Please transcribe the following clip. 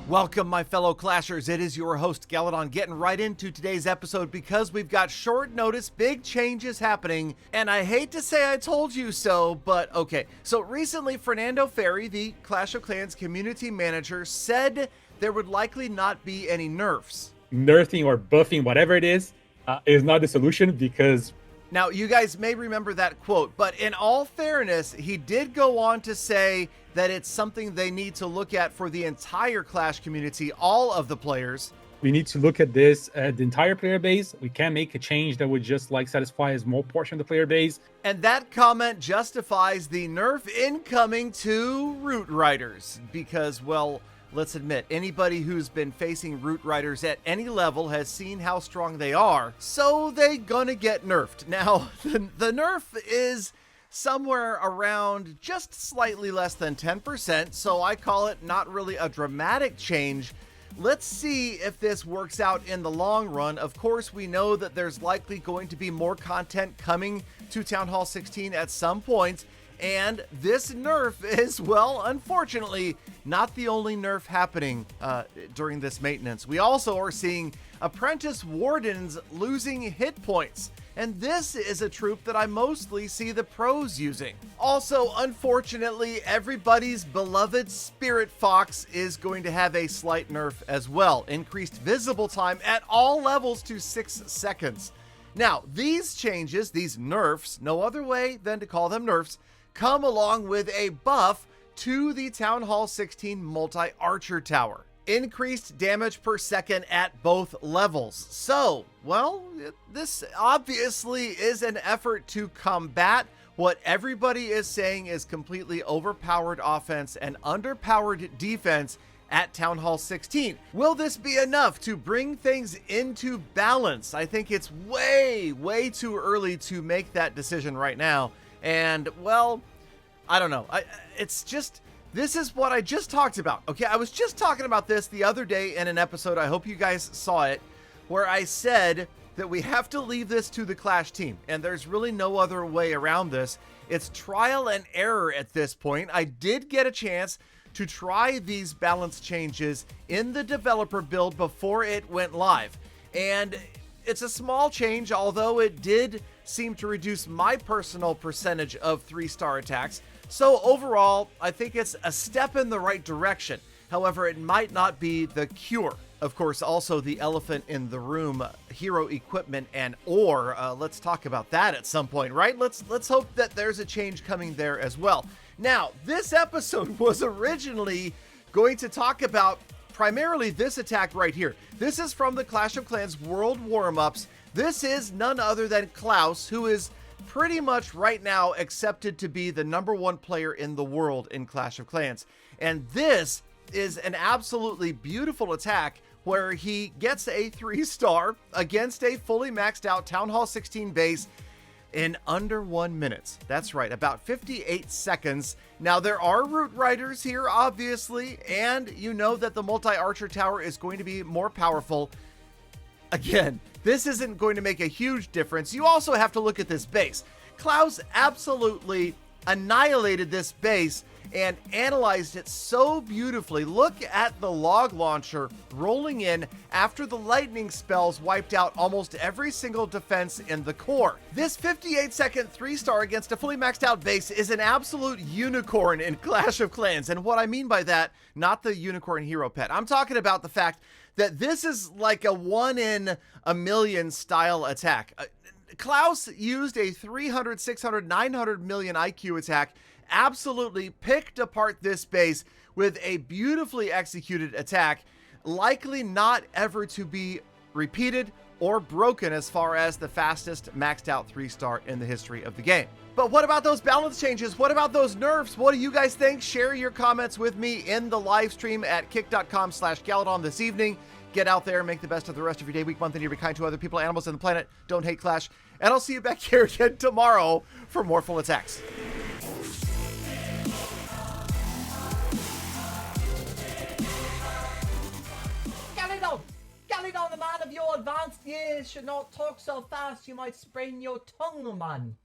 Welcome, my fellow Clashers. It is your host, Galadon, getting right into today's episode because we've got short notice, big changes happening, and I hate to say I told you so, but okay. So recently, Fernando Ferry, the Clash of Clans community manager, said there would likely not be any nerfs. Nerfing or buffing, whatever it is not the solution because... Now, you guys may remember that quote, but in all fairness, he did go on to say that it's something they need to look at for the entire Clash community, all of the players. We need to look at this, the entire player base. We can't make a change that would just satisfy a small portion of the player base. And that comment justifies the nerf incoming to Root Riders because, well, let's admit, anybody who's been facing Root Riders at any level has seen how strong they are, so they gonna get nerfed. Now, the nerf is somewhere around just slightly less than 10%, so I call it not really a dramatic change. Let's see if this works out in the long run. Of course, we know that there's likely going to be more content coming to Town Hall 16 at some point, and this nerf is, well, unfortunately, not the only nerf happening during this maintenance. We also are seeing Apprentice Wardens losing hit points, and this is a troop that I mostly see the pros using. Also, unfortunately, everybody's beloved Spirit Fox is going to have a slight nerf as well. Increased visible time at all levels to 6 seconds. Now, these changes, these nerfs, no other way than to call them nerfs, come along with a buff to the Town Hall 16 multi-archer tower. Increased damage per second at both levels. So, well, this obviously is an effort to combat what everybody is saying is completely overpowered offense and underpowered defense at Town Hall 16. Will this be enough to bring things into balance? I think it's way too early to make that decision right now. And, well, I don't know. This is what I just talked about. Okay, I was just talking about this the other day in an episode. I hope you guys saw it, where I said that we have to leave this to the Clash team, and there's really no other way around this. It's trial and error at this point. I did get a chance to try these balance changes in the developer build before it went live, and it's a small change, although it did seem to reduce my personal percentage of 3-star attacks. So overall, I think it's a step in the right direction. However, it might not be the cure. Of course, also the elephant in the room, hero equipment and ore. Let's talk about that at some point, right? Let's hope that there's a change coming there as well. Now, this episode was originally going to talk about primarily this attack right here. This is from the Clash of Clans World Warm-Ups. This is none other than Klaus, who is pretty much right now accepted to be the #1 player in the world in Clash of Clans. And this is an absolutely beautiful attack where he gets a 3-star against a fully maxed out Town Hall 16 base in under 1 minute. That's right, about 58 seconds. Now, there are Root Riders here, obviously, and you know that the multi-archer tower is going to be more powerful. Again, this isn't going to make a huge difference. You also have to look at this base. Klaus absolutely annihilated this base and analyzed it so beautifully. Look at the log launcher rolling in after the lightning spells wiped out almost every single defense in the core. This 58-second 3-star against a fully maxed out base is an absolute unicorn in Clash of Clans. And what I mean by that, not the unicorn hero pet. I'm talking about the fact that this is like a 1 in a million style attack. Klaus used a 300, 600, 900 million IQ attack, absolutely picked apart this base with a beautifully executed attack, likely not ever to be repeated or broken as far as the fastest maxed out 3-star in the history of the game. But what about those balance changes? What about those nerfs? What do you guys think? Share your comments with me in the live stream at kick.com/Galadon this evening. Get out there, make the best of the rest of your day, week, month, and year. Be kind to other people, animals, and the planet. Don't hate Clash. And I'll see you back here again tomorrow for more full attacks. Galadon, the man of your advanced years, should not talk so fast. You might sprain your tongue, man.